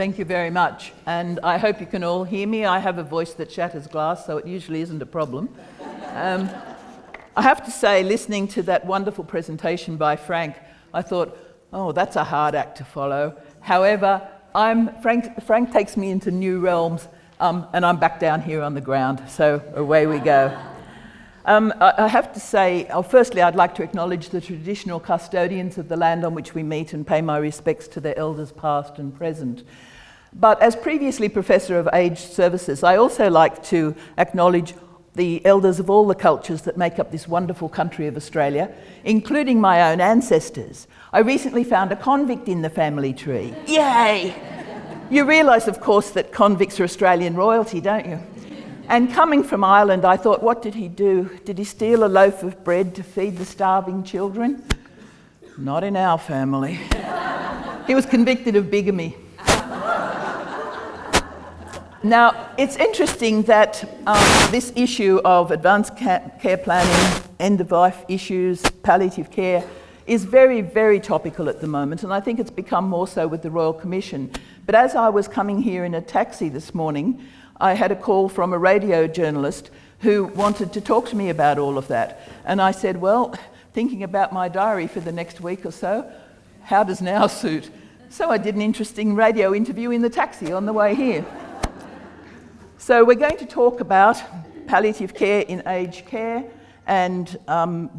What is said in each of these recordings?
Thank you very much, and I hope you can all hear me. I have a voice that shatters glass, so it usually isn't a problem. I have to say, listening to that wonderful presentation by Frank, I thought, oh, that's a hard act to follow. However, Frank takes me into new realms, and I'm back down here on the ground, so away we go. I have to say, firstly, I'd like to acknowledge the traditional custodians of the land on which we meet and pay my respects to their elders past and present. But as previously Professor of Aged Services, I also like to acknowledge the elders of all the cultures that make up this wonderful country of Australia, including my own ancestors. I recently found a convict in the family tree. Yay! You realise, of course, that convicts are Australian royalty, don't you? And coming from Ireland, I thought, what did he do? Did he steal a loaf of bread to feed the starving children? Not in our family. He was convicted of bigamy. Now, it's interesting that this issue of advanced care planning, end-of-life issues, palliative care, is very, very topical at the moment, and I think it's become more so with the Royal Commission. But as I was coming here in a taxi this morning, I had a call from a radio journalist who wanted to talk to me about all of that. And I said, well, thinking about my diary for the next week or so, how does now suit? So I did an interesting radio interview in the taxi on the way here. So we're going to talk about palliative care in aged care, and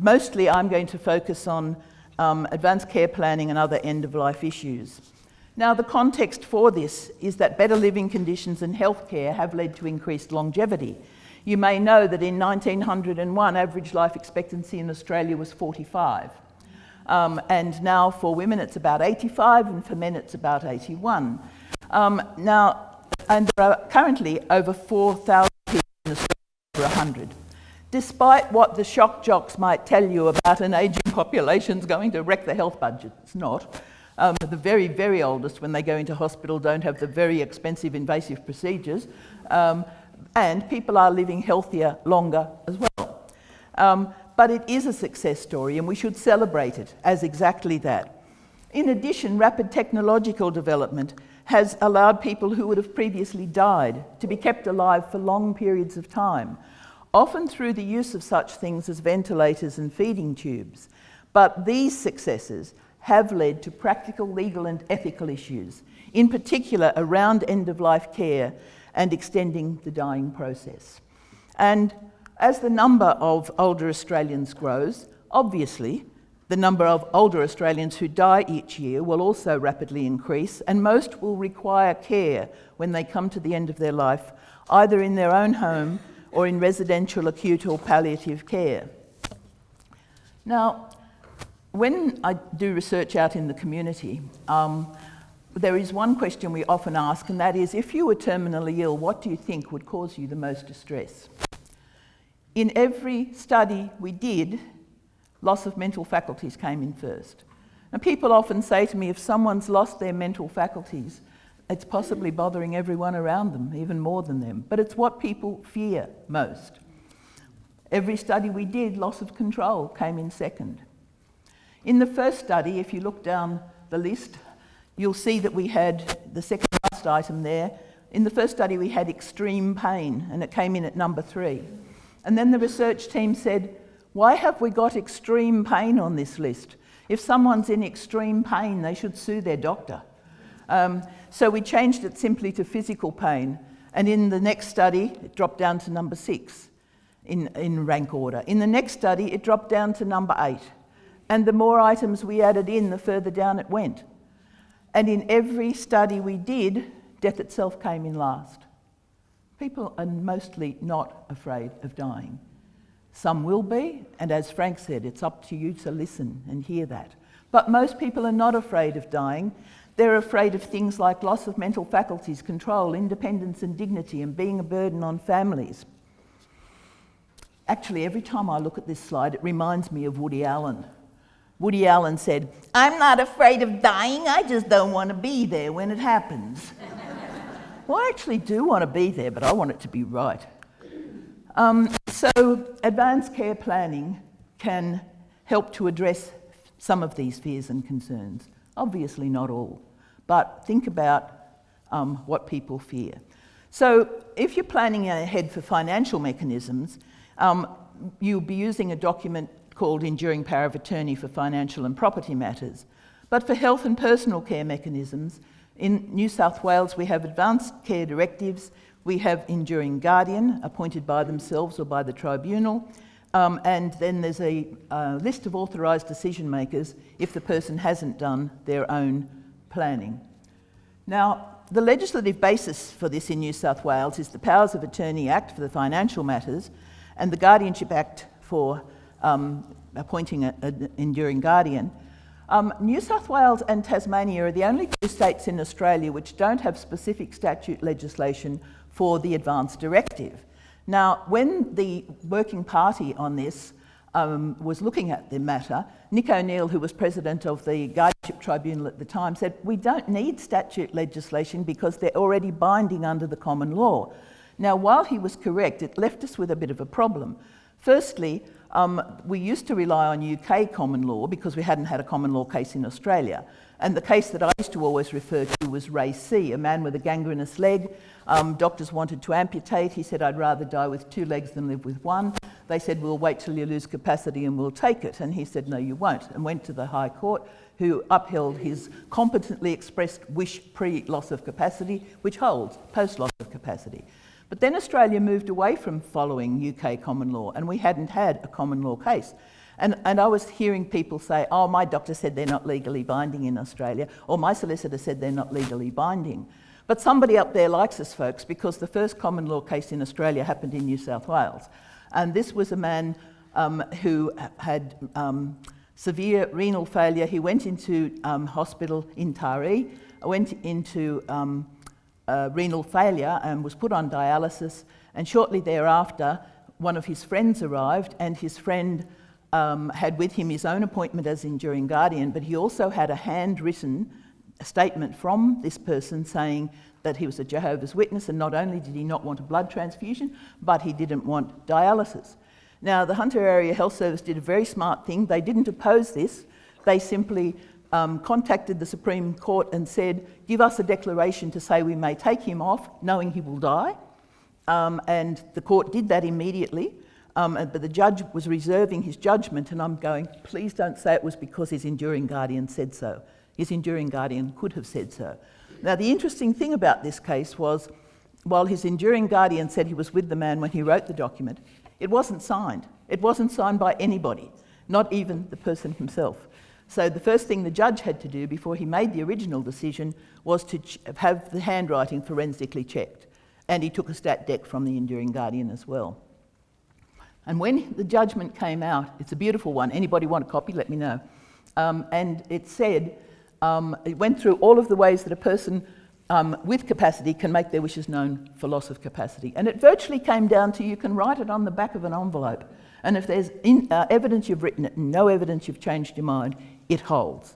mostly I'm going to focus on advanced care planning and other end-of-life issues. Now, the context for this is that better living conditions and healthcare have led to increased longevity. You may know that in 1901, average life expectancy in Australia was 45. And now for women it's about 85, and for men it's about 81. And there are currently over 4,000 people in Australia over 100. Despite what the shock jocks might tell you about an ageing population's going to wreck the health budget, it's not. The very, very oldest, when they go into hospital, don't have the very expensive invasive procedures, and people are living healthier longer as well. But it is a success story, and we should celebrate it as exactly that. In addition, rapid technological development has allowed people who would have previously died to be kept alive for long periods of time, often through the use of such things as ventilators and feeding tubes. But these successes have led to practical, legal and ethical issues, in particular around end-of-life care and extending the dying process. And as the number of older Australians grows, obviously the number of older Australians who die each year will also rapidly increase, and most will require care when they come to the end of their life, either in their own home or in residential, acute or palliative care. Now, when I do research out in the community, there is one question we often ask, and that is, if you were terminally ill, what do you think would cause you the most distress? In every study we did, loss of mental faculties came in first. And people often say to me, if someone's lost their mental faculties, it's possibly bothering everyone around them, even more than them. But it's what people fear most. Every study we did, loss of control came in second. In the first study, if you look down the list, you'll see that we had the second last item there. In the first study, we had extreme pain, and it came in at number 3. And then the research team said, why have we got extreme pain on this list? If someone's in extreme pain, they should sue their doctor. So we changed it simply to physical pain. And in the next study, it dropped down to number 6 in rank order. In the next study, it dropped down to number 8. And the more items we added in, the further down it went. And in every study we did, death itself came in last. People are mostly not afraid of dying. Some will be, and as Frank said, it's up to you to listen and hear that. But most people are not afraid of dying. They're afraid of things like loss of mental faculties, control, independence and dignity, and being a burden on families. Actually, every time I look at this slide, it reminds me of Woody Allen. Woody Allen said, "I'm not afraid of dying, I just don't want to be there when it happens." Well, I actually do want to be there, but I want it to be right. So advanced care planning can help to address some of these fears and concerns. Obviously not all, but think about what people fear. So if you're planning ahead for financial mechanisms, you'll be using a document called Enduring Power of Attorney for financial and property matters. But for health and personal care mechanisms, in New South Wales we have advanced care directives, we have Enduring Guardian, appointed by themselves or by the tribunal, and then there's a list of authorised decision makers if the person hasn't done their own planning. Now, the legislative basis for this in New South Wales is the Powers of Attorney Act for the financial matters and the Guardianship Act for appointing an enduring guardian. New South Wales and Tasmania are the only two states in Australia which don't have specific statute legislation for the advance directive. Now, when the working party on this was looking at the matter, Nick O'Neill, who was president of the Guardianship Tribunal at the time, said, we don't need statute legislation because they're already binding under the common law. Now, while he was correct, it left us with a bit of a problem. Firstly, we used to rely on UK common law because we hadn't had a common law case in Australia. And the case that I used to always refer to was Ray C., a man with a gangrenous leg. Doctors wanted to amputate. He said, I'd rather die with 2 legs than live with 1. They said, we'll wait till you lose capacity and we'll take it. And he said, no, you won't, and went to the High Court, who upheld his competently expressed wish pre-loss of capacity, which holds post-loss of capacity. But then Australia moved away from following UK common law, and we hadn't had a common law case. And I was hearing people say, oh, my doctor said they're not legally binding in Australia, or my solicitor said they're not legally binding. But somebody up there likes us, folks, because the first common law case in Australia happened in New South Wales. And this was a man who had severe renal failure. He went into hospital in Taree, went into renal failure and was put on dialysis, and shortly thereafter one of his friends arrived, and his friend had with him his own appointment as enduring guardian, but he also had a handwritten statement from this person saying that he was a Jehovah's Witness, and not only did he not want a blood transfusion, but he didn't want dialysis. Now, the Hunter Area Health Service did a very smart thing. They didn't oppose this. They simply contacted the Supreme Court and said, give us a declaration to say we may take him off, knowing he will die. And the court did that immediately, but the judge was reserving his judgment, and I'm going, please don't say it was because his enduring guardian said so. His enduring guardian could have said so. Now, the interesting thing about this case was, while his enduring guardian said he was with the man when he wrote the document, it wasn't signed. It wasn't signed by anybody, not even the person himself. So the first thing the judge had to do before he made the original decision was to have the handwriting forensically checked. And he took a stat dec from the enduring guardian as well. And when the judgment came out, it's a beautiful one. Anybody want a copy? Let me know. And it said, it went through all of the ways that a person with capacity can make their wishes known for loss of capacity. And it virtually came down to you can write it on the back of an envelope. And if there's evidence you've written it and no evidence you've changed your mind, it holds.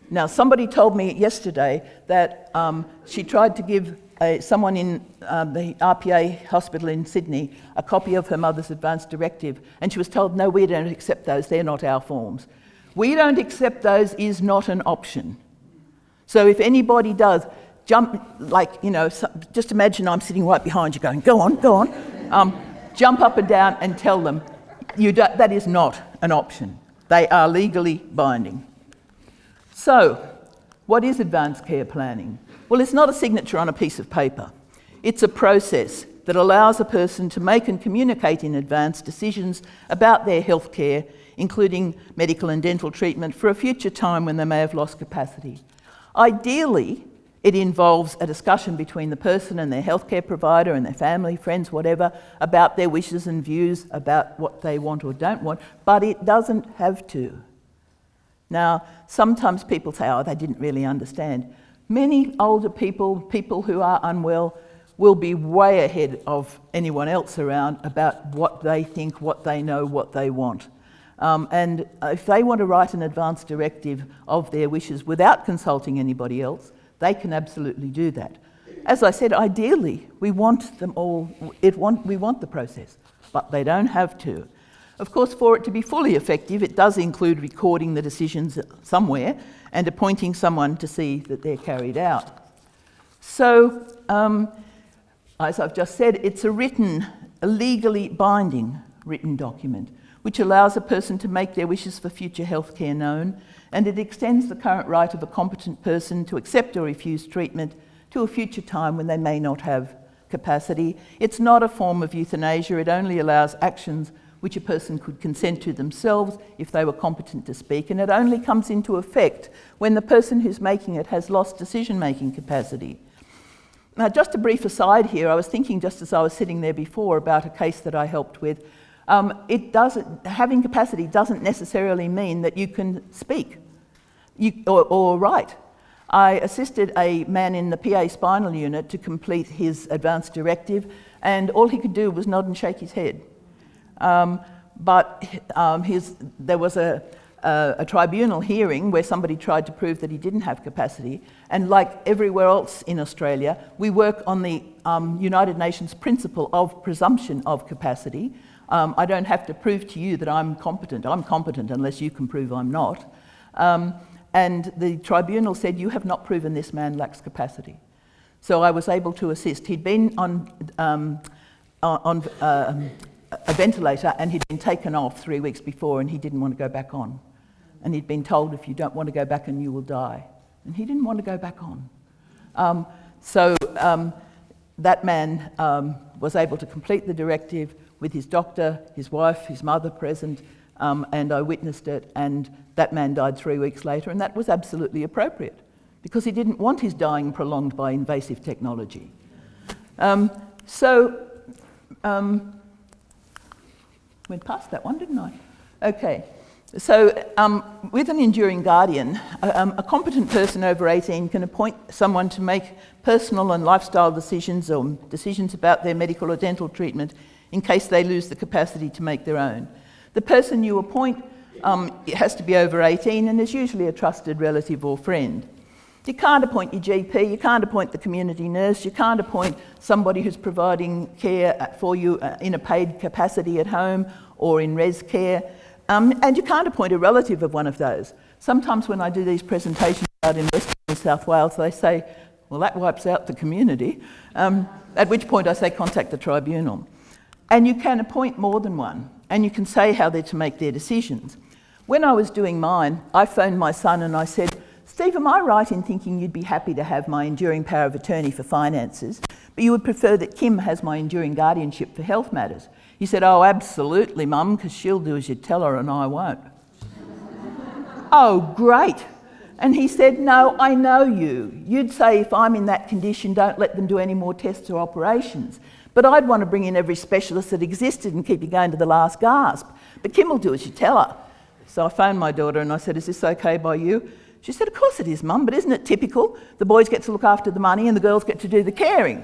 Now, somebody told me yesterday that she tried to give someone in the RPA hospital in Sydney a copy of her mother's advance directive, and she was told, no, we don't accept those, they're not our forms. We don't accept those is not an option. So if anybody does, jump, like, you know, just imagine I'm sitting right behind you going, go on, go on. Jump up and down and tell them, that is not an option. They are legally binding. So, what is advanced care planning? Well, it's not a signature on a piece of paper. It's a process that allows a person to make and communicate in advance decisions about their health care, including medical and dental treatment, for a future time when they may have lost capacity. Ideally, it involves a discussion between the person and their healthcare provider and their family, friends, whatever, about their wishes and views about what they want or don't want, but it doesn't have to. Now, sometimes people say, oh, they didn't really understand. Many older people, people who are unwell, will be way ahead of anyone else around about what they think, what they know, what they want. And if they want to write an advance directive of their wishes without consulting anybody else, they can absolutely do that. As I said, ideally, we want them all, we want the process, but they don't have to. Of course, for it to be fully effective, it does include recording the decisions somewhere and appointing someone to see that they're carried out. So, as I've just said, it's a legally binding written document, which allows a person to make their wishes for future healthcare known, and it extends the current right of a competent person to accept or refuse treatment to a future time when they may not have capacity. It's not a form of euthanasia. It only allows actions which a person could consent to themselves if they were competent to speak, and it only comes into effect when the person who's making it has lost decision-making capacity. Now, just a brief aside here, I was thinking just as I was sitting there before about a case that I helped with. Having capacity doesn't necessarily mean that you can speak or write. I assisted a man in the PA spinal unit to complete his advanced directive, and all he could do was nod and shake his head. But there was a tribunal hearing where somebody tried to prove that he didn't have capacity, and like everywhere else in Australia, we work on the United Nations principle of presumption of capacity. I don't have to prove to you that I'm competent. I'm competent unless you can prove I'm not. And the tribunal said, you have not proven this man lacks capacity. So I was able to assist. He'd been on a ventilator, and he'd been taken off 3 weeks before, and he didn't want to go back on. And he'd been told, if you don't want to go back on, you will die. And he didn't want to go back on. So that man was able to complete the directive with his doctor, his wife, his mother present, and I witnessed it, and that man died 3 weeks later, and that was absolutely appropriate because he didn't want his dying prolonged by invasive technology. Went past that one, didn't I? Okay. So with an enduring guardian, a competent person over 18 can appoint someone to make personal and lifestyle decisions or decisions about their medical or dental treatment in case they lose the capacity to make their own. The person you appoint has to be over 18 and is usually a trusted relative or friend. You can't appoint your GP, you can't appoint the community nurse, you can't appoint somebody who's providing care for you in a paid capacity at home or in res care, and you can't appoint a relative of one of those. Sometimes when I do these presentations out in Western New South Wales, they say, well, that wipes out the community, at which point I say contact the tribunal. And you can appoint more than one, and you can say how they're to make their decisions. When I was doing mine, I phoned my son and I said, Steve, am I right in thinking you'd be happy to have my enduring power of attorney for finances, but you would prefer that Kim has my enduring guardianship for health matters? He said, oh, absolutely, Mum, because she'll do as you tell her and I won't. Oh, great. And he said, no, I know you. You'd say if I'm in that condition, don't let them do any more tests or operations. But I'd want to bring in every specialist that existed and keep you going to the last gasp. But Kim will do as you tell her. So I phoned my daughter and I said, is this okay by you? She said, of course it is, Mum, but isn't it typical? The boys get to look after the money and the girls get to do the caring.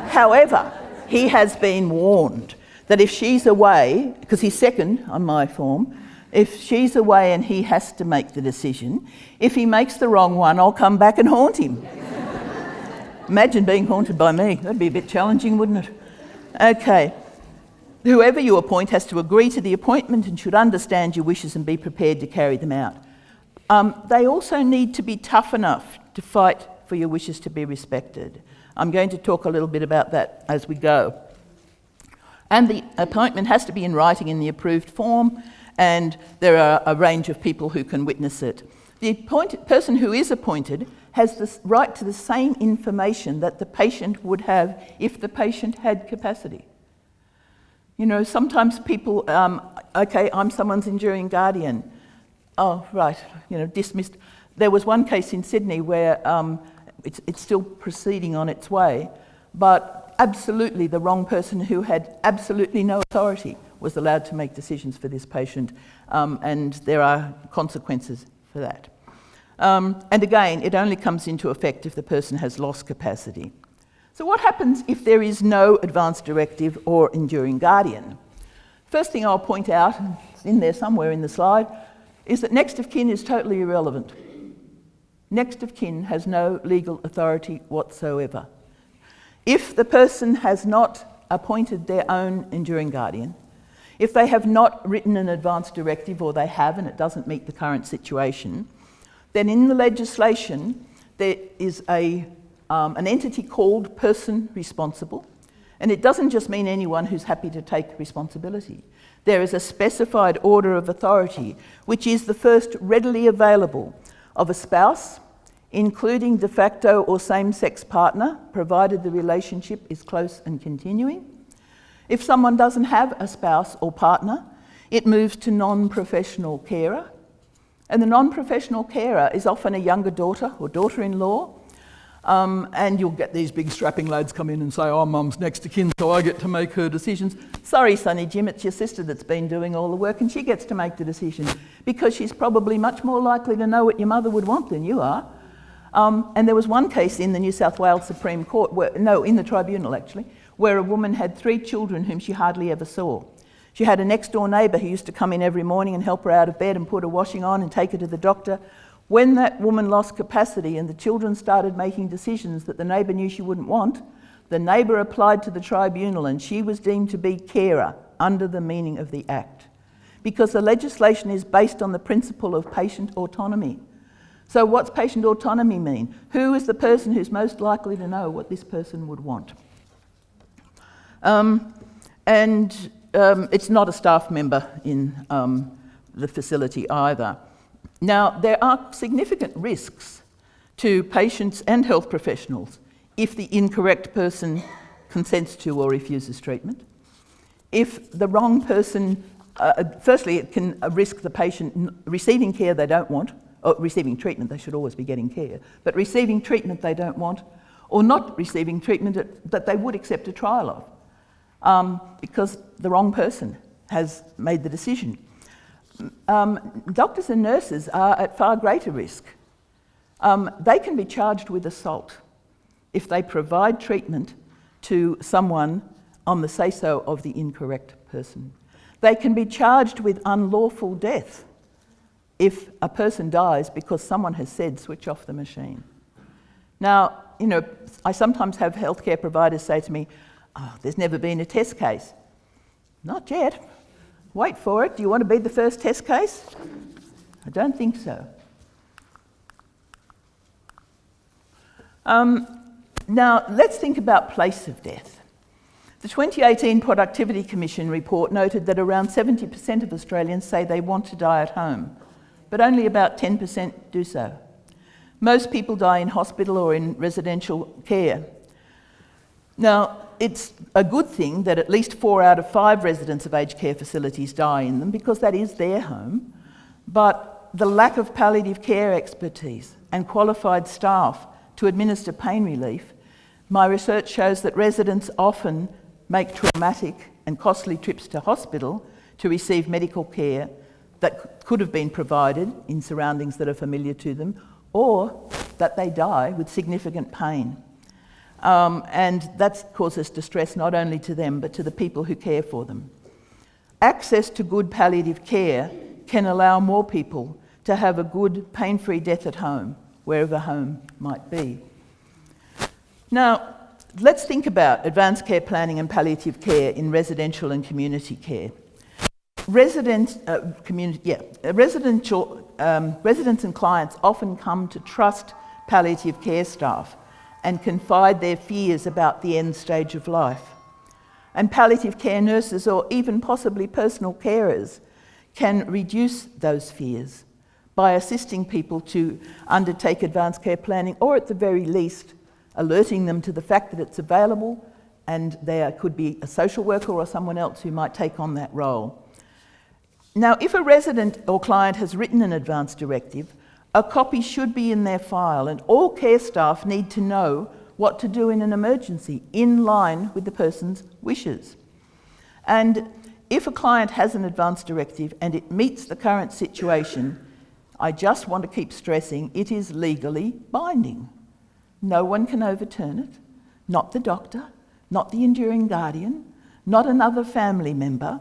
However, he has been warned that if she's away, because he's second on my form, if she's away and he has to make the decision, if he makes the wrong one, I'll come back and haunt him. Imagine being haunted by me. That'd be a bit challenging, wouldn't it? Okay. Whoever you appoint has to agree to the appointment and should understand your wishes and be prepared to carry them out. They also need to be tough enough to fight for your wishes to be respected. I'm going to talk a little bit about that as we go. And the appointment has to be in writing in the approved form, and there are a range of people who can witness it. The person who is appointed has the right to the same information that the patient would have if the patient had capacity. You know, sometimes people, okay, I'm someone's enduring guardian. Oh, right, you know, dismissed. There was one case in Sydney where it's still proceeding on its way, but absolutely the wrong person who had absolutely no authority was allowed to make decisions for this patient, and there are consequences for that. And again, it only comes into effect if the person has lost capacity. So what happens if there is no advance directive or enduring guardian? First thing I'll point out, it's in there somewhere in the slide, is that next of kin is totally irrelevant. Next of kin has no legal authority whatsoever. If the person has not appointed their own enduring guardian, if they have not written an advance directive, or they have and it doesn't meet the current situation, then in the legislation there is a an entity called person responsible, and it doesn't just mean anyone who's happy to take responsibility. There is a specified order of authority, which is the first readily available of a spouse, including de facto or same-sex partner, provided the relationship is close and continuing. If someone doesn't have a spouse or partner, it moves to non-professional carer. And the non-professional carer is often a younger daughter or daughter-in-law. And you'll get these big strapping lads come in and say, oh, mum's next to kin, so I get to make her decisions. Sorry, Sonny Jim, it's your sister that's been doing all the work and she gets to make the decision because she's probably much more likely to know what your mother would want than you are. And there was one case in the New South Wales Supreme Court, in the tribunal actually, where a woman had 3 children whom she hardly ever saw. She had a next door neighbour who used to come in every morning and help her out of bed and put her washing on and take her to the doctor. When that woman lost capacity and the children started making decisions that the neighbour knew she wouldn't want, the neighbour applied to the tribunal and she was deemed to be carer under the meaning of the Act, because the legislation is based on the principle of patient autonomy. So what's patient autonomy mean? Who is the person who's most likely to know what this person would want? It's not a staff member in the facility either. Now, there are significant risks to patients and health professionals if the incorrect person consents to or refuses treatment. If the wrong person, firstly, it can risk the patient receiving care they don't want, or receiving treatment, they should always be getting care, but receiving treatment they don't want, or not receiving treatment that they would accept a trial of, because the wrong person has made the decision. Doctors and nurses are at far greater risk. They can be charged with assault if they provide treatment to someone on the say-so of the incorrect person. They can be charged with unlawful death if a person dies because someone has said, switch off the machine. Now, I sometimes have healthcare providers say to me, oh, there's never been a test case. Not yet. Wait for it. Do you want to be the first test case? I don't think so. Now, let's think about place of death. The 2018 Productivity Commission report noted that around 70% of Australians say they want to die at home, but only about 10% do so. Most people die in hospital or in residential care. Now, it's a good thing that at least 4 out of 5 residents of aged care facilities die in them because that is their home, but the lack of palliative care expertise and qualified staff to administer pain relief, my research shows that residents often make traumatic and costly trips to hospital to receive medical care that could have been provided in surroundings that are familiar to them, or that they die with significant pain. And that causes distress not only to them, but to the people who care for them. Access to good palliative care can allow more people to have a good, pain-free death at home, wherever home might be. Now, let's think about advanced care planning and palliative care in residential and community care. Residents and clients often come to trust palliative care staff and confide their fears about the end stage of life. And palliative care nurses, or even possibly personal carers, can reduce those fears by assisting people to undertake advanced care planning, or at the very least, alerting them to the fact that it's available, and there could be a social worker or someone else who might take on that role. Now, if a resident or client has written an advance directive, a copy should be in their file, and all care staff need to know what to do in an emergency, in line with the person's wishes. And if a client has an advance directive and it meets the current situation, I just want to keep stressing it is legally binding. No one can overturn it, not the doctor, not the enduring guardian, not another family member.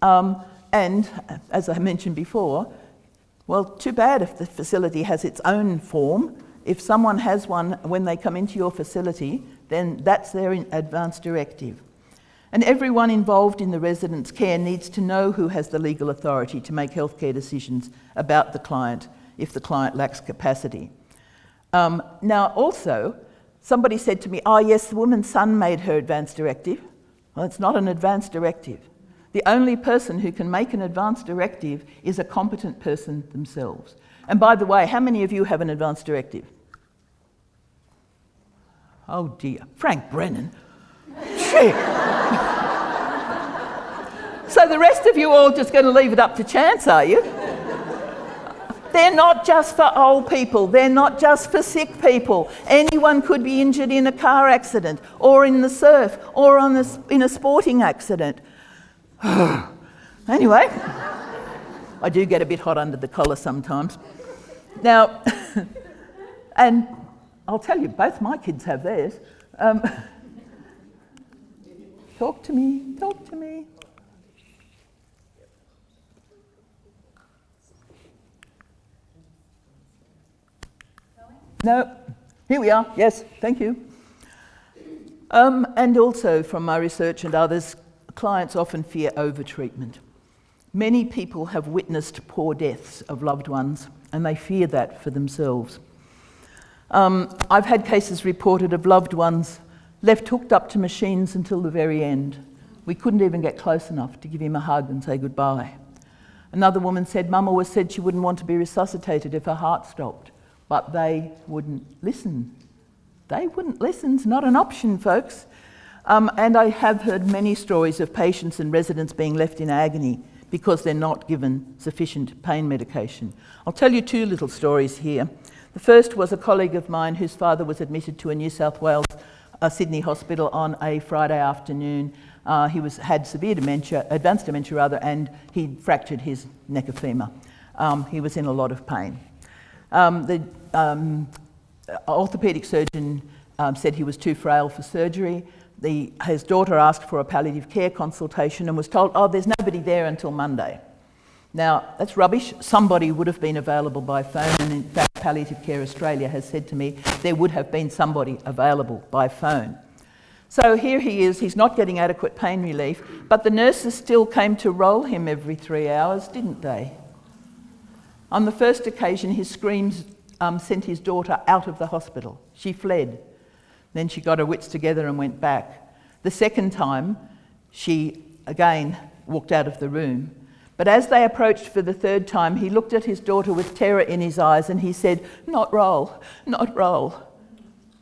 And as I mentioned before, well, too bad if the facility has its own form. If someone has one when they come into your facility, then that's their advance directive. And everyone involved in the resident's care needs to know who has the legal authority to make healthcare decisions about the client if the client lacks capacity. Now also, Somebody said to me, oh yes, the woman's son made her advance directive. Well, it's not an advance directive. The only person who can make an advance directive is a competent person themselves. And by the way, how many of you have an advance directive? Oh dear, Frank Brennan. Shit. So the rest of you all just going to leave it up to chance, are you? They're not just for old people, they're not just for sick people. Anyone could be injured in a car accident, or in the surf, or in a sporting accident. Anyway, I do get a bit hot under the collar sometimes. Now, and I'll tell you, both my kids have theirs. Talk to me, talk to me. No, here we are, yes, thank you. And also from my research and others, clients often fear over-treatment. Many people have witnessed poor deaths of loved ones and they fear that for themselves. I've had cases reported of loved ones left hooked up to machines until the very end. We couldn't even get close enough to give him a hug and say goodbye. Another woman said, Mum always said she wouldn't want to be resuscitated if her heart stopped. But they wouldn't listen. They wouldn't listen. It's not an option, folks. And I have heard many stories of patients and residents being left in agony because they're not given sufficient pain medication. I'll tell you two little stories here. The first was a colleague of mine whose father was admitted to a New South Wales Sydney hospital on a Friday afternoon. He had severe dementia, advanced dementia rather, and he'd fractured his neck of femur. He was in a lot of pain. The orthopaedic surgeon said he was too frail for surgery. His daughter asked for a palliative care consultation and was told, oh, there's nobody there until Monday. Now, that's rubbish. Somebody would have been available by phone, and in fact, Palliative Care Australia has said to me there would have been somebody available by phone. So here he is, he's not getting adequate pain relief, but the nurses still came to roll him every 3 hours, didn't they? On the first occasion, his screams sent his daughter out of the hospital. She fled. Then she got her wits together and went back. The second time, she again walked out of the room. But as they approached for the third time, he looked at his daughter with terror in his eyes and he said, not roll, not roll.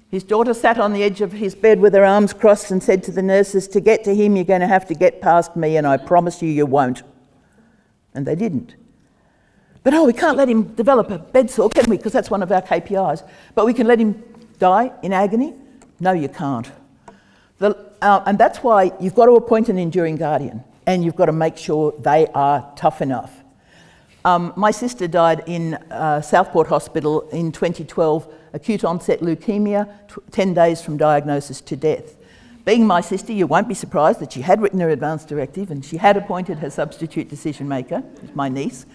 His daughter sat on the edge of his bed with her arms crossed and said to the nurses, to get to him, you're going to have to get past me, and I promise you won't. And they didn't. But we can't let him develop a bed sore, can we? Because that's one of our KPIs. But we can let him die in agony? No, you can't. And that's why you've got to appoint an enduring guardian, and you've got to make sure they are tough enough. My sister died in Southport Hospital in 2012, acute onset leukemia, 10 days from diagnosis to death. Being my sister, you won't be surprised that she had written her advance directive and she had appointed her substitute decision maker, my niece.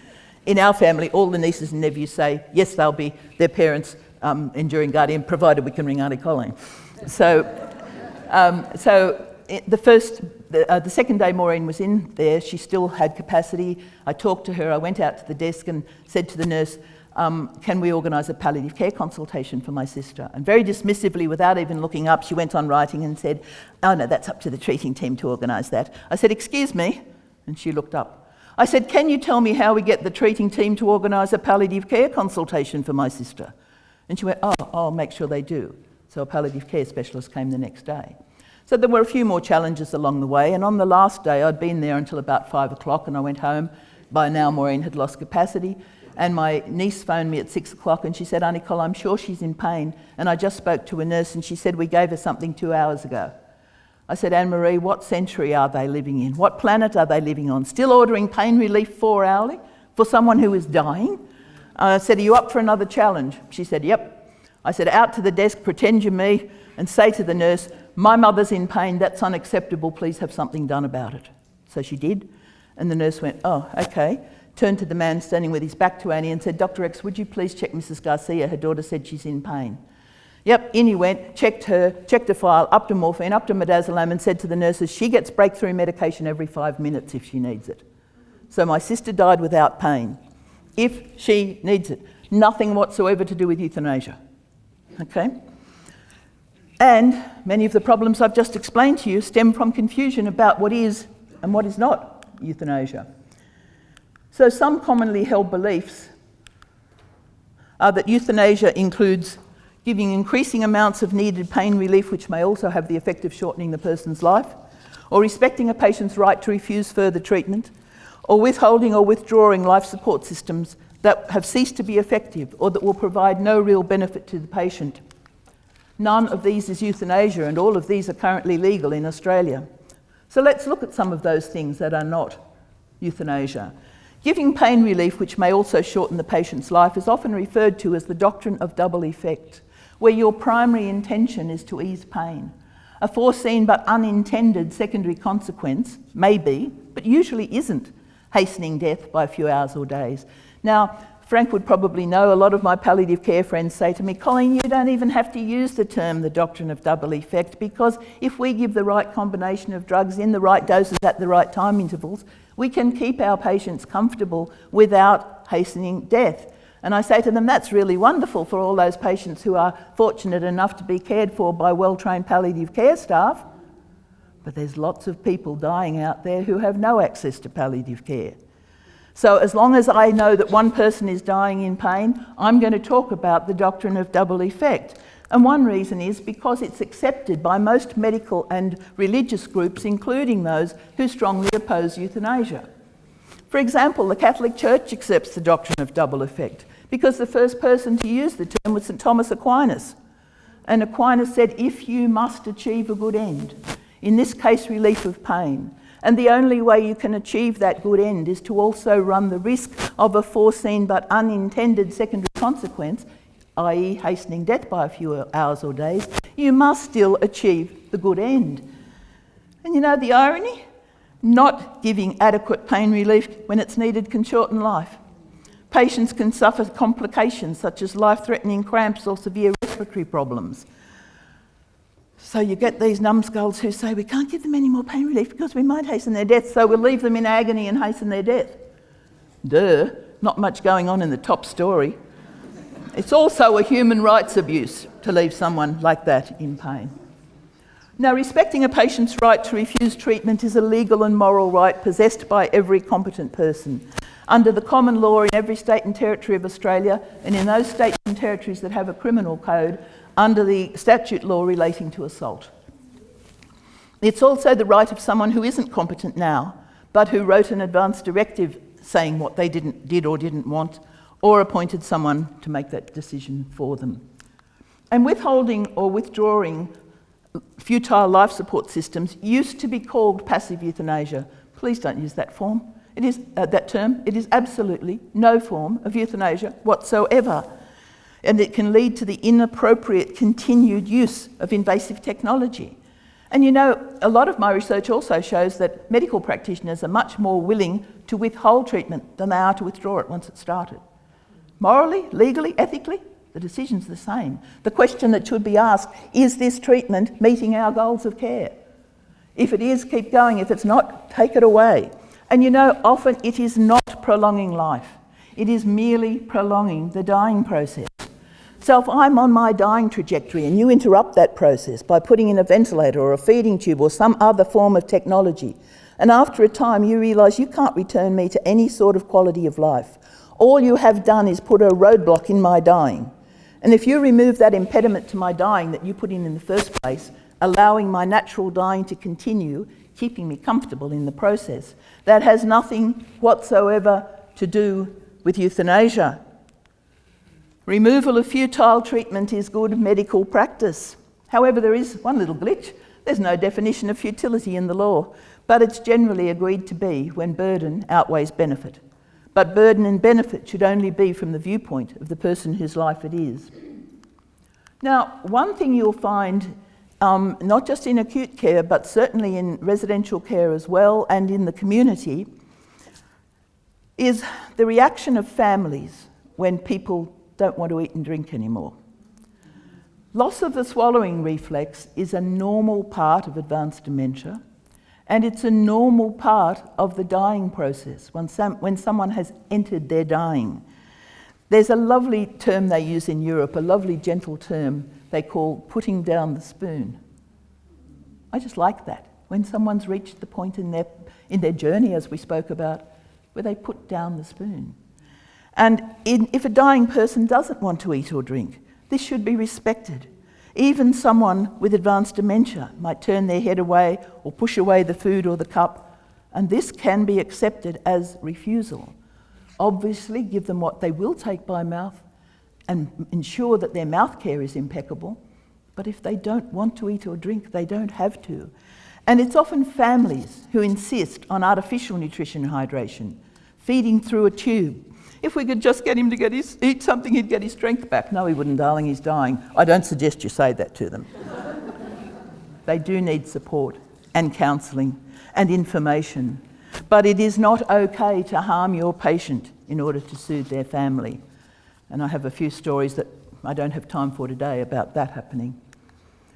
In our family, all the nieces and nephews say, yes, they'll be their parents' enduring guardian, provided we can ring Auntie Colleen. So the second day Maureen was in there, she still had capacity. I talked to her, I went out to the desk and said to the nurse, can we organise a palliative care consultation for my sister? And very dismissively, without even looking up, she went on writing and said, oh no, that's up to the treating team to organise that. I said, excuse me? And she looked up. I said, can you tell me how we get the treating team to organise a palliative care consultation for my sister? And she went, oh, I'll make sure they do. So a palliative care specialist came the next day. So there were a few more challenges along the way, and on the last day I'd been there until about 5 o'clock and I went home. By now Maureen had lost capacity, and my niece phoned me at 6 o'clock and she said, Auntie Col, I'm sure she's in pain, and I just spoke to a nurse and she said we gave her something 2 hours ago. I said, Anne-Marie, what century are they living in? What planet are they living on? Still ordering pain relief 4 hourly for someone who is dying? I said, are you up for another challenge? She said, yep. I said, out to the desk, pretend you're me, and say to the nurse, my mother's in pain, that's unacceptable, please have something done about it. So she did, and the nurse went, oh, okay, turned to the man standing with his back to Annie and said, Dr. X, would you please check Mrs. Garcia? Her daughter said she's in pain. Yep, in he went, checked her file, up to morphine, up to midazolam, and said to the nurses, she gets breakthrough medication every 5 minutes if she needs it. So my sister died without pain, if she needs it. Nothing whatsoever to do with euthanasia, okay? And many of the problems I've just explained to you stem from confusion about what is and what is not euthanasia. So some commonly held beliefs are that euthanasia includes giving increasing amounts of needed pain relief, which may also have the effect of shortening the person's life, or respecting a patient's right to refuse further treatment, or withholding or withdrawing life support systems that have ceased to be effective or that will provide no real benefit to the patient. None of these is euthanasia, and all of these are currently legal in Australia. So let's look at some of those things that are not euthanasia. Giving pain relief, which may also shorten the patient's life, is often referred to as the doctrine of double effect, where your primary intention is to ease pain. A foreseen but unintended secondary consequence may be, but usually isn't, hastening death by a few hours or days. Now, Frank would probably know, a lot of my palliative care friends say to me, Colleen, you don't even have to use the term the doctrine of double effect, because if we give the right combination of drugs in the right doses at the right time intervals, we can keep our patients comfortable without hastening death. And I say to them, that's really wonderful for all those patients who are fortunate enough to be cared for by well-trained palliative care staff. But there's lots of people dying out there who have no access to palliative care. So as long as I know that one person is dying in pain, I'm going to talk about the doctrine of double effect. And one reason is because it's accepted by most medical and religious groups, including those who strongly oppose euthanasia. For example, the Catholic Church accepts the doctrine of double effect because the first person to use the term was St. Thomas Aquinas. And Aquinas said, if you must achieve a good end, in this case relief of pain, and the only way you can achieve that good end is to also run the risk of a foreseen but unintended secondary consequence, i.e. hastening death by a few hours or days, you must still achieve the good end. And you know the irony? Not giving adequate pain relief when it's needed can shorten life. Patients can suffer complications such as life-threatening cramps or severe respiratory problems. So you get these numbskulls who say, we can't give them any more pain relief because we might hasten their death, so we'll leave them in agony and hasten their death. Duh, not much going on in the top story. It's also a human rights abuse to leave someone like that in pain. Now, respecting a patient's right to refuse treatment is a legal and moral right possessed by every competent person. Under the common law in every state and territory of Australia, and in those states and territories that have a criminal code, under the statute law relating to assault. It's also the right of someone who isn't competent now, but who wrote an advance directive saying what they did or didn't want, or appointed someone to make that decision for them. And withholding or withdrawing futile life support systems used to be called passive euthanasia. Please don't use that form. It is that term. It is absolutely no form of euthanasia whatsoever. And it can lead to the inappropriate continued use of invasive technology. And you know, a lot of my research also shows that medical practitioners are much more willing to withhold treatment than they are to withdraw it once it's started. Morally, legally, ethically, the decision's the same. The question that should be asked, is this treatment meeting our goals of care? If it is, keep going. If it's not, take it away. And you know, often it is not prolonging life. It is merely prolonging the dying process. So if I'm on my dying trajectory and you interrupt that process by putting in a ventilator or a feeding tube or some other form of technology, and after a time you realise you can't return me to any sort of quality of life, all you have done is put a roadblock in my dying. And if you remove that impediment to my dying that you put in the first place, allowing my natural dying to continue, keeping me comfortable in the process, that has nothing whatsoever to do with euthanasia. Removal of futile treatment is good medical practice. However, there is one little glitch. There's no definition of futility in the law, but it's generally agreed to be when burden outweighs benefit. But burden and benefit should only be from the viewpoint of the person whose life it is. Now, one thing you'll find, not just in acute care, but certainly in residential care as well, and in the community, is the reaction of families when people don't want to eat and drink anymore. Loss of the swallowing reflex is a normal part of advanced dementia, and it's a normal part of the dying process when someone has entered their dying. There's a lovely term they use in Europe, a lovely gentle term they call putting down the spoon. I just like that. When someone's reached the point in their journey, as we spoke about, where they put down the spoon. And if a dying person doesn't want to eat or drink, this should be respected. Even someone with advanced dementia might turn their head away or push away the food or the cup, and this can be accepted as refusal. Obviously, give them what they will take by mouth and ensure that their mouth care is impeccable. But if they don't want to eat or drink, they don't have to. And it's often families who insist on artificial nutrition and hydration, feeding through a tube. If we could just get him to eat something, he'd get his strength back. No, he wouldn't, darling, he's dying. I don't suggest you say that to them. They do need support and counselling and information. But it is not okay to harm your patient in order to soothe their family. And I have a few stories that I don't have time for today about that happening.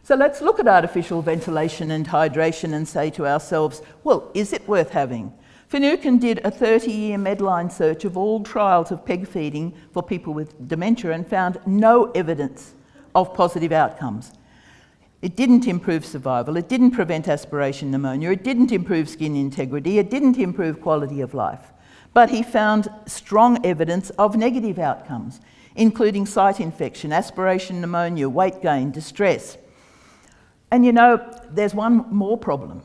So let's look at artificial ventilation and hydration and say to ourselves, well, is it worth having? Finucane did a 30-year Medline search of all trials of peg feeding for people with dementia and found no evidence of positive outcomes. It didn't improve survival, it didn't prevent aspiration pneumonia, it didn't improve skin integrity, it didn't improve quality of life. But he found strong evidence of negative outcomes, including site infection, aspiration pneumonia, weight gain, distress. And you know, there's one more problem.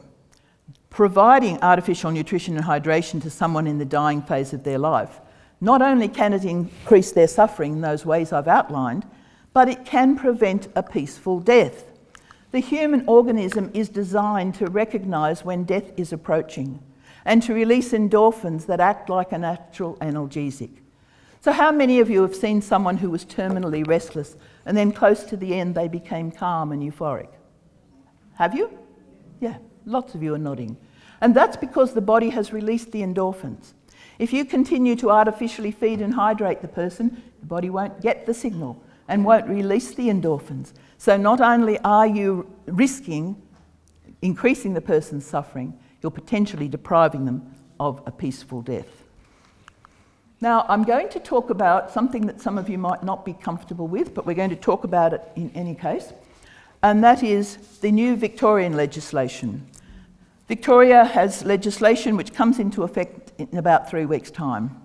Providing artificial nutrition and hydration to someone in the dying phase of their life, not only can it increase their suffering in those ways I've outlined, but it can prevent a peaceful death. The human organism is designed to recognise when death is approaching and to release endorphins that act like a natural analgesic. So how many of you have seen someone who was terminally restless and then close to the end they became calm and euphoric? Have you? Yeah, lots of you are nodding. And that's because the body has released the endorphins. If you continue to artificially feed and hydrate the person, the body won't get the signal and won't release the endorphins. So not only are you risking increasing the person's suffering, you're potentially depriving them of a peaceful death. Now, I'm going to talk about something that some of you might not be comfortable with, but we're going to talk about it in any case, and that is the new Victorian legislation. Victoria has legislation which comes into effect in about 3 weeks' time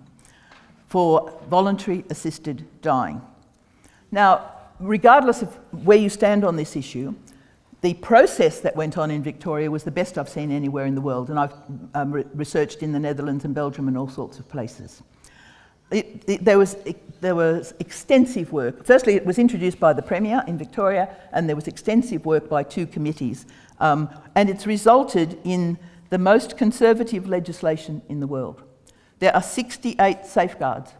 for voluntary assisted dying. Now, regardless of where you stand on this issue, the process that went on in Victoria was the best I've seen anywhere in the world, and I've researched in the Netherlands and Belgium and all sorts of places. There was extensive work. Firstly, it was introduced by the Premier in Victoria, and there was extensive work by 2 committees, and it's resulted in the most conservative legislation in the world. There are 68 safeguards,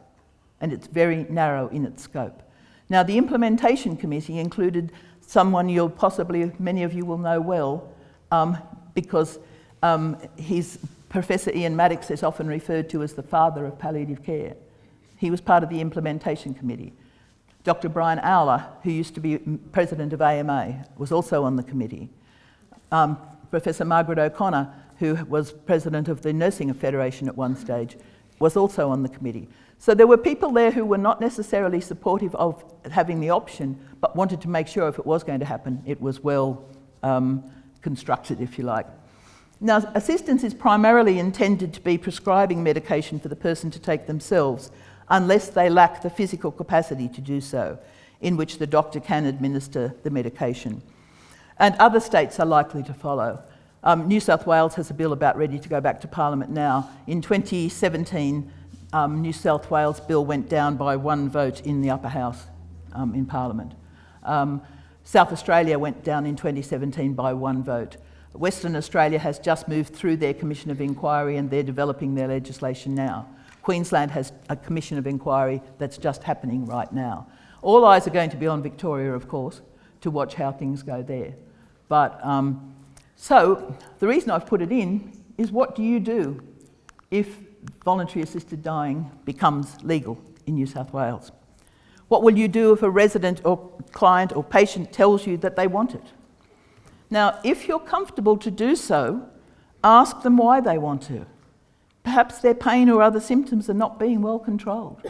and it's very narrow in its scope. Now, the implementation committee included someone many of you will know well, because Professor Ian Maddox is often referred to as the father of palliative care. He was part of the implementation committee. Dr. Brian Owler, who used to be president of AMA, was also on the committee. Professor Margaret O'Connor, who was president of the Nursing Federation at one stage, was also on the committee. So there were people there who were not necessarily supportive of having the option, but wanted to make sure if it was going to happen, it was well constructed, if you like. Now, assistance is primarily intended to be prescribing medication for the person to take themselves, unless they lack the physical capacity to do so, in which the doctor can administer the medication. And other states are likely to follow. New South Wales has a bill about ready to go back to Parliament now. In 2017, New South Wales bill went down by 1 vote in the upper house in Parliament. South Australia went down in 2017 by 1 vote. Western Australia has just moved through their Commission of Inquiry and they're developing their legislation now. Queensland has a Commission of Inquiry that's just happening right now. All eyes are going to be on Victoria, of course, to watch how things go there. But so the reason I've put it in is, what do you do if voluntary assisted dying becomes legal in New South Wales? What will you do if a resident or client or patient tells you that they want it? Now, if you're comfortable to do so, ask them why they want to. Perhaps their pain or other symptoms are not being well controlled,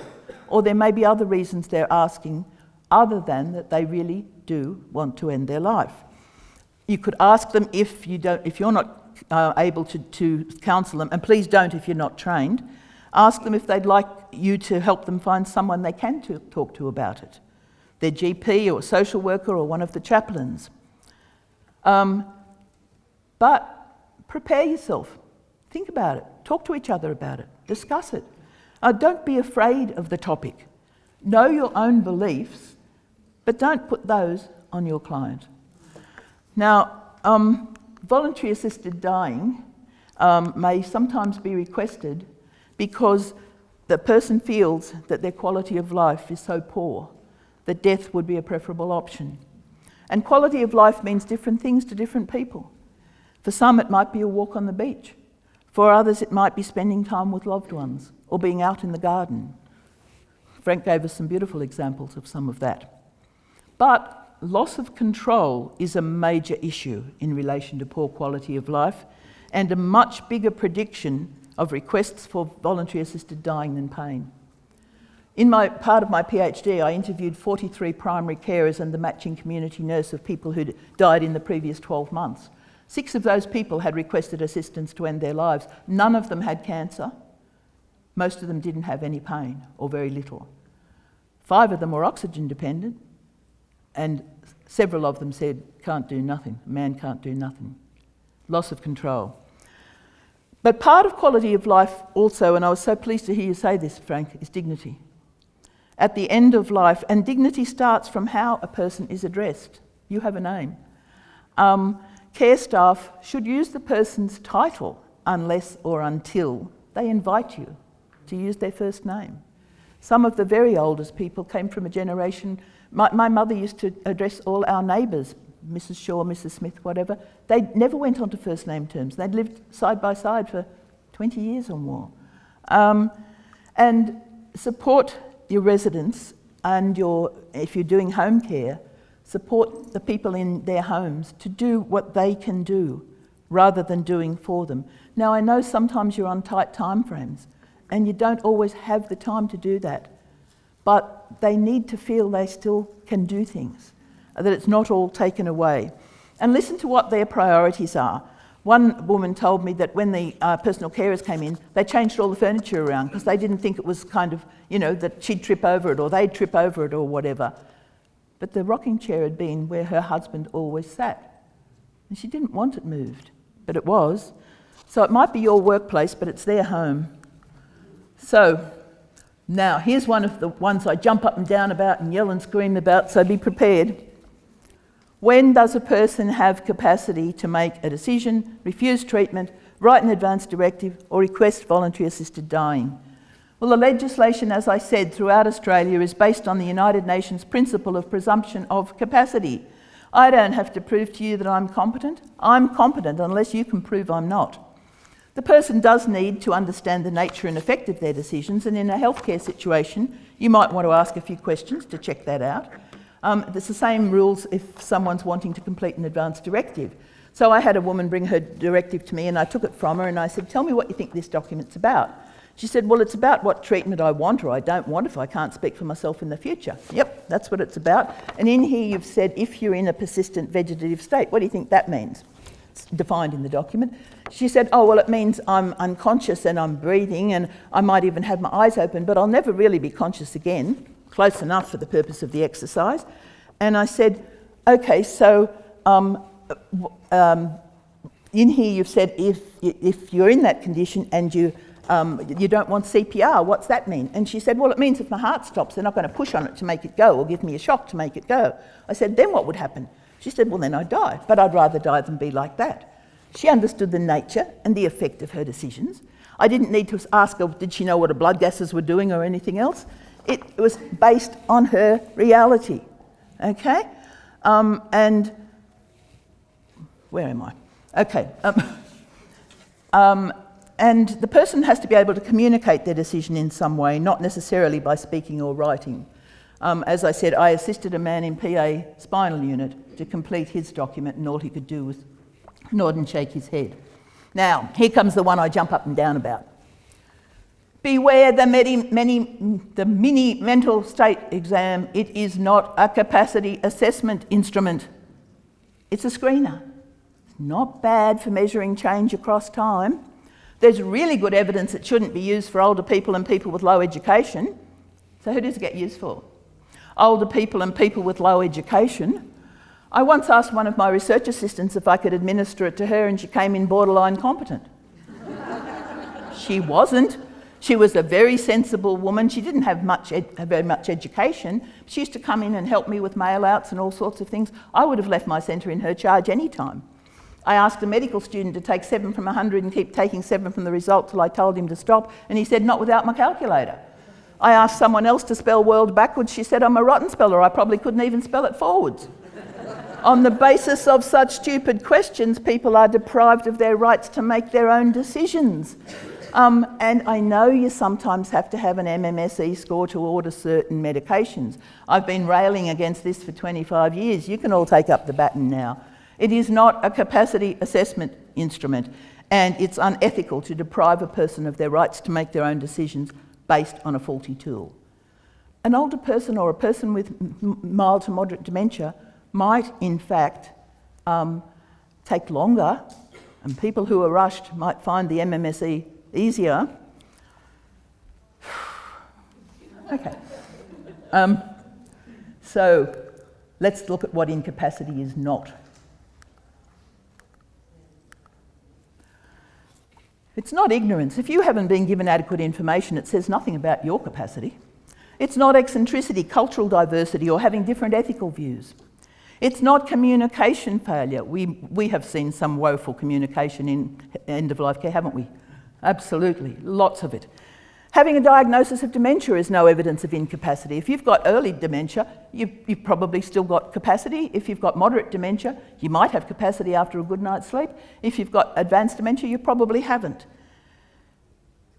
or there may be other reasons they're asking other than that they really do want to end their life. You could ask them if you're not able to counsel them, and please don't if you're not trained. Ask them if they'd like you to help them find someone they can talk to about it. Their GP or social worker or one of the chaplains. But prepare yourself. Think about it. Talk to each other about it. Discuss it. Don't be afraid of the topic. Know your own beliefs, but don't put those on your client. Now, voluntary assisted dying may sometimes be requested because the person feels that their quality of life is so poor that death would be a preferable option. And quality of life means different things to different people. For some, it might be a walk on the beach. For others, it might be spending time with loved ones or being out in the garden. Frank gave us some beautiful examples of some of that. But loss of control is a major issue in relation to poor quality of life and a much bigger prediction of requests for voluntary assisted dying than pain. In my part of my PhD, I interviewed 43 primary carers and the matching community nurse of people who'd died in the previous 12 months. 6 of those people had requested assistance to end their lives. None of them had cancer. Most of them didn't have any pain, or very little. 5 of them were oxygen dependent, and several of them said, can't do nothing, a man can't do nothing. Loss of control. But part of quality of life also, and I was so pleased to hear you say this, Frank, is dignity. At the end of life, and dignity starts from how a person is addressed. You have a name. Care staff should use the person's title unless or until they invite you to use their first name. Some of the very oldest people came from a generation. My mother used to address all our neighbours, Mrs. Shaw, Mrs. Smith, whatever. They never went on to first name terms. They'd lived side by side for 20 years or more. And support your residents and if you're doing home care, support the people in their homes to do what they can do rather than doing for them. Now, I know sometimes you're on tight time frames and you don't always have the time to do that, but they need to feel they still can do things, that it's not all taken away. And listen to what their priorities are. One woman told me that when the personal carers came in, they changed all the furniture around because they didn't think it was kind of, that she'd trip over it or they'd trip over it or whatever. But the rocking chair had been where her husband always sat. And she didn't want it moved, but it was. So it might be your workplace, but it's their home. So now, here's one of the ones I jump up and down about and yell and scream about, so be prepared. When does a person have capacity to make a decision, refuse treatment, write an advance directive, or request voluntary assisted dying? Well, the legislation, as I said, throughout Australia is based on the United Nations principle of presumption of capacity. I don't have to prove to you that I'm competent. I'm competent unless you can prove I'm not. The person does need to understand the nature and effect of their decisions, and in a healthcare situation, you might want to ask a few questions to check that out. It's the same rules if someone's wanting to complete an advance directive. So I had a woman bring her directive to me and I took it from her and I said, tell me what you think this document's about. She said, well, it's about what treatment I want or I don't want if I can't speak for myself in the future. Yep, that's what it's about. And in here you've said, if you're in a persistent vegetative state, what do you think that means? It's defined in the document. She said, oh, well, it means I'm unconscious and I'm breathing and I might even have my eyes open, but I'll never really be conscious again. Close enough for the purpose of the exercise. And I said, okay, so in here you've said if you're in that condition and you don't want CPR, what's that mean? And she said, well, it means if my heart stops, they're not going to push on it to make it go or give me a shock to make it go. I said, then what would happen? She said, well, then I'd die, but I'd rather die than be like that. She understood the nature and the effect of her decisions. I didn't need to ask her, did she know what her blood gases were doing or anything else? It was based on her reality, okay? And where am I? Okay. And the person has to be able to communicate their decision in some way, not necessarily by speaking or writing. As I said, I assisted a man in PA spinal unit to complete his document, and all he could do was nod and shake his head. Now, here comes the one I jump up and down about. Beware the mini mental state exam. It is not a capacity assessment instrument. It's a screener. It's not bad for measuring change across time. There's really good evidence it shouldn't be used for older people and people with low education. So who does it get used for? Older people and people with low education. I once asked one of my research assistants if I could administer it to her, and she came in borderline competent. She wasn't. She was a very sensible woman. She didn't have very much education. She used to come in and help me with mail-outs and all sorts of things. I would have left my centre in her charge any time. I asked a medical student to take 7 from 100 and keep taking 7 from the result till I told him to stop, and he said, not without my calculator. I asked someone else to spell world backwards. She said, I'm a rotten speller. I probably couldn't even spell it forwards. On the basis of such stupid questions, people are deprived of their rights to make their own decisions. And I know you sometimes have to have an MMSE score to order certain medications. I've been railing against this for 25 years. You can all take up the baton now. It is not a capacity assessment instrument, and it's unethical to deprive a person of their rights to make their own decisions based on a faulty tool. An older person or a person with mild to moderate dementia might, in fact, take longer, and people who are rushed might find the MMSE easier. Okay. So let's look at what incapacity is not. It's not ignorance. If you haven't been given adequate information, it says nothing about your capacity. It's not eccentricity, cultural diversity, or having different ethical views. It's not communication failure. We have seen some woeful communication in end-of-life care, haven't we? Absolutely, lots of it. Having a diagnosis of dementia is no evidence of incapacity. If you've got early dementia, you've probably still got capacity. If you've got moderate dementia, you might have capacity after a good night's sleep. If you've got advanced dementia, you probably haven't.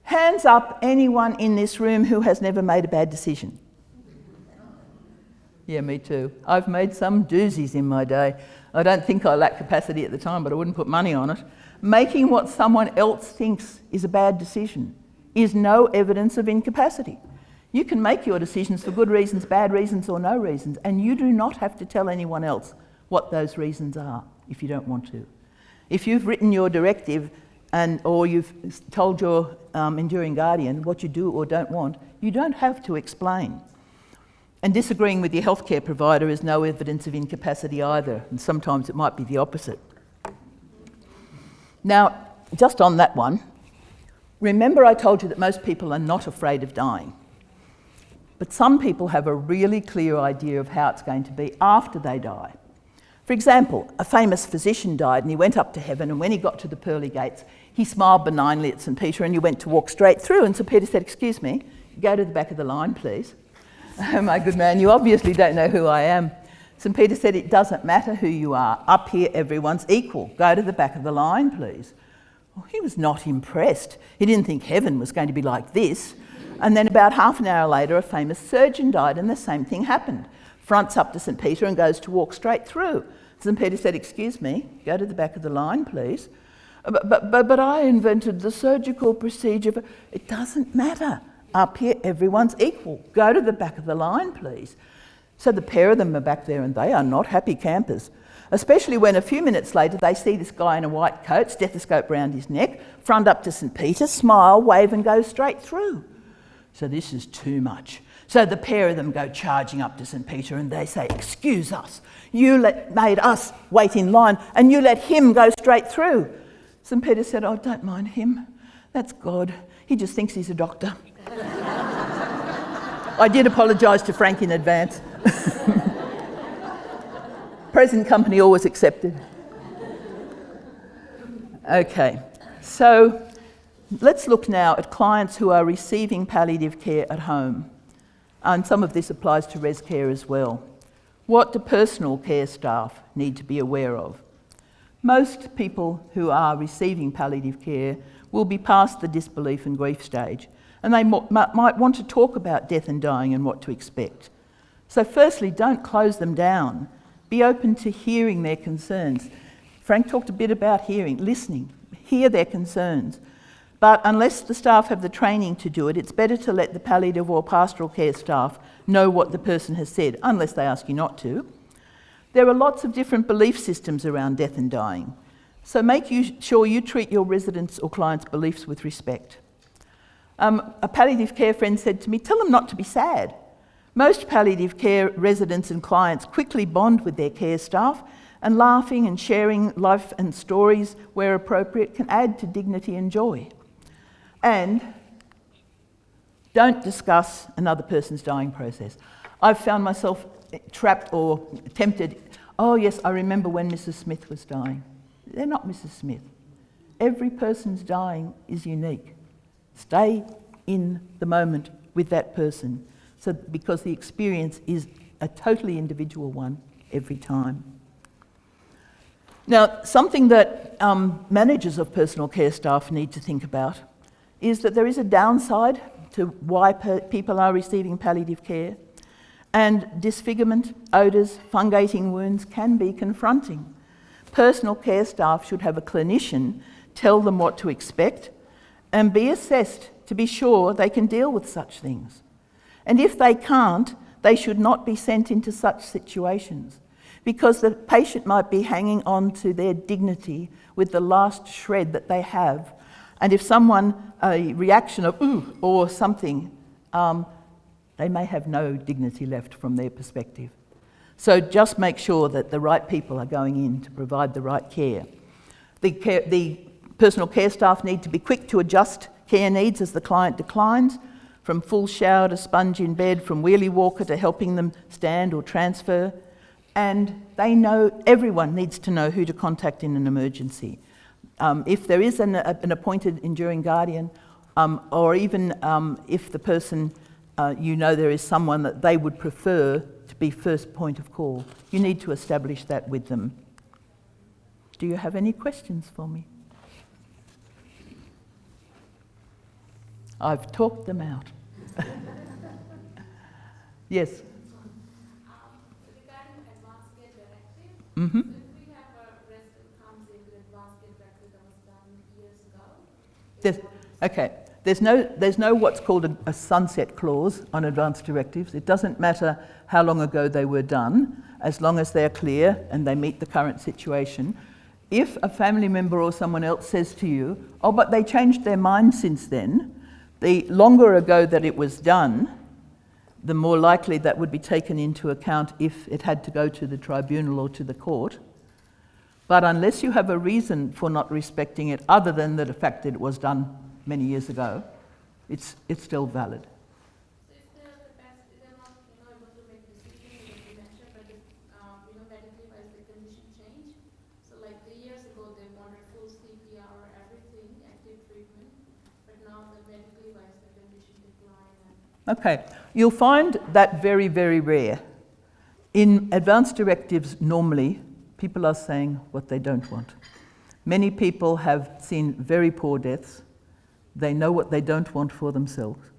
Hands up, anyone in this room who has never made a bad decision. Yeah, me too. I've made some doozies in my day. I don't think I lacked capacity at the time, but I wouldn't put money on it. Making what someone else thinks is a bad decision is no evidence of incapacity. You can make your decisions for good reasons, bad reasons, or no reasons, and you do not have to tell anyone else what those reasons are if you don't want to. If you've written your directive or you've told your enduring guardian what you do or don't want, you don't have to explain. And disagreeing with your healthcare provider is no evidence of incapacity either, and sometimes it might be the opposite. Now, just on that one, remember I told you that most people are not afraid of dying. But some people have a really clear idea of how it's going to be after they die. For example, a famous physician died and he went up to heaven, and when he got to the pearly gates, he smiled benignly at St. Peter and he went to walk straight through, and St. Peter said, "Excuse me, go to the back of the line, please." "Oh, my good man, you obviously don't know who I am." St. Peter said, "It doesn't matter who you are. Up here, everyone's equal. Go to the back of the line, please." Well, he was not impressed. He didn't think heaven was going to be like this. And then about half an hour later, a famous surgeon died, and the same thing happened. Fronts up to St. Peter and goes to walk straight through. St. Peter said, "Excuse me, go to the back of the line, please." But I invented the surgical procedure. "It doesn't matter. Up here, everyone's equal. Go to the back of the line, please." So the pair of them are back there, and they are not happy campers, especially when a few minutes later they see this guy in a white coat, stethoscope round his neck, front up to St. Peter, smile, wave, and go straight through. So this is too much. So the pair of them go charging up to St. Peter and they say, "Excuse us, you made us wait in line and you let him go straight through." St. Peter said, "Oh, don't mind him. That's God. He just thinks he's a doctor." I did apologise to Frank in advance. Present company always accepted. Okay, so let's look now at clients who are receiving palliative care at home. And some of this applies to res care as well. What do personal care staff need to be aware of? Most people who are receiving palliative care will be past the disbelief and grief stage, and they might want to talk about death and dying and what to expect. So firstly, don't close them down. Be open to hearing their concerns. Frank talked a bit about hearing, listening. Hear their concerns. But unless the staff have the training to do it, it's better to let the palliative or pastoral care staff know what the person has said, unless they ask you not to. There are lots of different belief systems around death and dying, so make sure you treat your residents' or clients' beliefs with respect. A palliative care friend said to me, "Tell them not to be sad." Most palliative care residents and clients quickly bond with their care staff, and laughing and sharing life and stories where appropriate can add to dignity and joy. And don't discuss another person's dying process. I've found myself trapped or tempted. "Oh yes, I remember when Mrs. Smith was dying." They're not Mrs. Smith. Every person's dying is unique. Stay in the moment with that person, because the experience is a totally individual one every time. Now, something that managers of personal care staff need to think about is that there is a downside to why people are receiving palliative care, and disfigurement, odours, fungating wounds can be confronting. Personal care staff should have a clinician tell them what to expect and be assessed to be sure they can deal with such things. And if they can't, they should not be sent into such situations, because the patient might be hanging on to their dignity with the last shred that they have. And if someone, a reaction of ooh or something, they may have no dignity left from their perspective. So just make sure that the right people are going in to provide the right care. The personal care staff need to be quick to adjust care needs as the client declines, from full shower to sponge in bed, from wheelie walker to helping them stand or transfer. And they know, everyone needs to know who to contact in an emergency. If there is an appointed enduring guardian, or even if the person, there is someone that they would prefer to be first point of call, you need to establish that with them. Do you have any questions for me? I've talked them out. Yes? Regarding advanced care directive, Mm-hmm. so if we have a resident comes in with advanced care directive that was done years ago, There's no what's called a sunset clause on advanced directives. It doesn't matter how long ago they were done, as long as they're clear and they meet the current situation. If a family member or someone else says to you, "Oh, but they changed their mind since then," the longer ago that it was done, the more likely that would be taken into account if it had to go to the tribunal or to the court. But unless you have a reason for not respecting it, other than the fact that it was done many years ago, it's still valid. so if they're not able to make decisions with dementia, but if medically wise the condition change, so like 3 years ago they wanted full CPR, everything, active treatment, but now the medically wise the condition decline. Okay, you'll find that very, very rare. In advanced directives, normally, people are saying what they don't want. Many people have seen very poor deaths. They know what they don't want for themselves.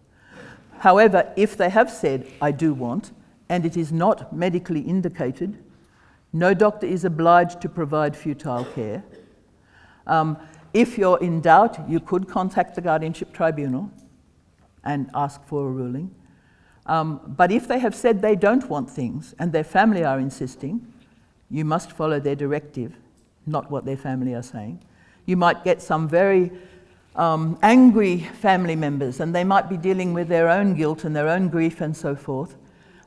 However, if they have said, "I do want," and it is not medically indicated, no doctor is obliged to provide futile care. If you're in doubt, you could contact the guardianship tribunal and ask for a ruling. But if they have said they don't want things and their family are insisting, you must follow their directive, not what their family are saying. You might get some very angry family members, and they might be dealing with their own guilt and their own grief and so forth.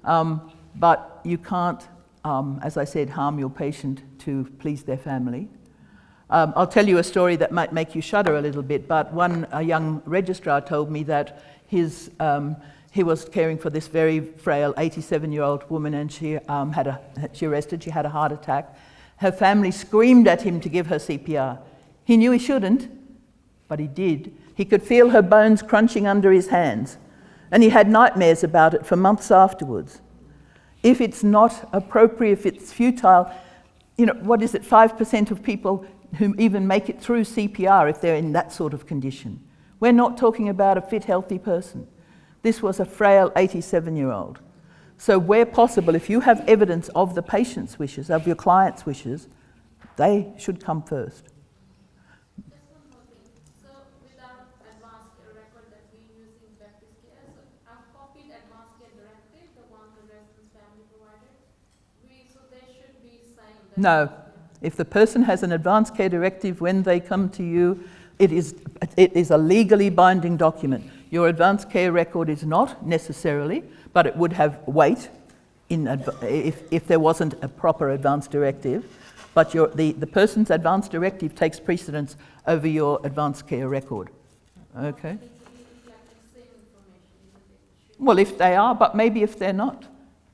But you can't, as I said, harm your patient to please their family. I'll tell you a story that might make you shudder a little bit, but a young registrar told me that he was caring for this very frail 87-year-old woman, and she arrested, she had a heart attack. Her family screamed at him to give her CPR. He knew he shouldn't, but he did. He could feel her bones crunching under his hands, and he had nightmares about it for months afterwards. If it's not appropriate, if it's futile, 5% of people who even make it through CPR if they're in that sort of condition. We're not talking about a fit, healthy person. This was a frail 87-year-old. So where possible, if you have evidence of the patient's wishes, of your client's wishes, they should come first. Just one more thing. So without No. If the person has an advance care directive when they come to you, it is a legally binding document. Your advance care record is not necessarily, but it would have weight if there wasn't a proper advance directive. But the person's advance directive takes precedence over your advance care record. Okay? Well, if they are, but maybe if they're not.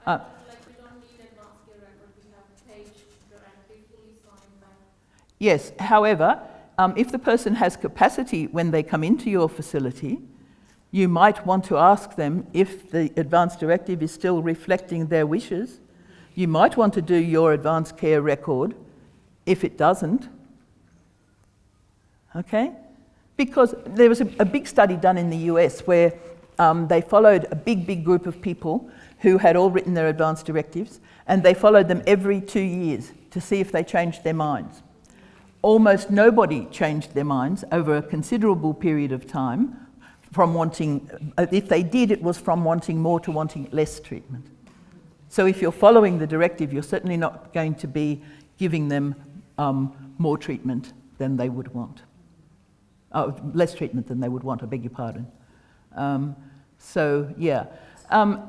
Like we don't need advance care record, we have a page directly fully signed by. Yes, however, if the person has capacity when they come into your facility, you might want to ask them if the advance directive is still reflecting their wishes. You might want to do your advance care record if it doesn't. Okay? Because there was a big study done in the US where they followed a big group of people who had all written their advance directives, and they followed them every 2 years to see if they changed their minds. Almost nobody changed their minds over a considerable period of time from wanting, if they did, it was from wanting more to wanting less treatment. So if you're following the directive, you're certainly not going to be giving them more treatment than they would want. Less treatment than they would want, I beg your pardon. So, yeah.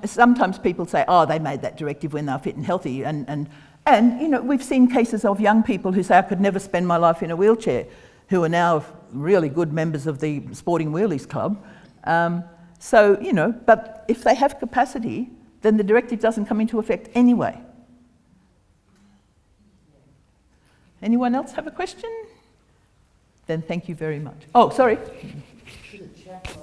Sometimes people say, oh, they made that directive when they're fit and healthy. And you know, we've seen cases of young people who say, I could never spend my life in a wheelchair, who are now really good members of the Sporting Wheelies Club. So, you know, but if they have capacity, then the directive doesn't come into effect anyway. Anyone else have a question? Then thank you very much. Oh, sorry. Should a chaplain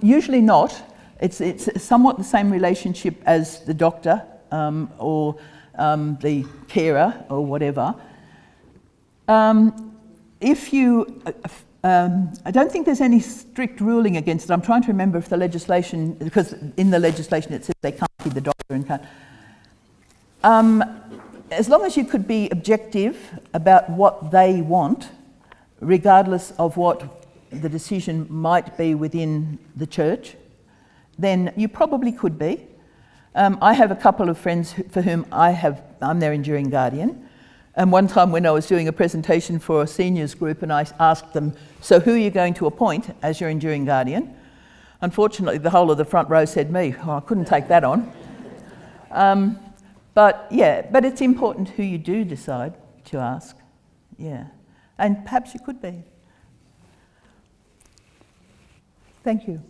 Usually not. It's somewhat the same relationship as the doctor or the carer or whatever. If you, I don't think there's any strict ruling against it. I'm trying to remember if the legislation, because in the legislation it says they can't be the doctor and can't. As long as you could be objective about what they want, regardless of what the decision might be within the church, then you probably could be. I have a couple of friends for whom I'm their enduring guardian. And one time when I was doing a presentation for a seniors group and I asked them, so who are you going to appoint as your enduring guardian? Unfortunately, the whole of the front row said me. Oh, I couldn't take that on. But it's important who you do decide to ask. Yeah. And perhaps you could be. Thank you.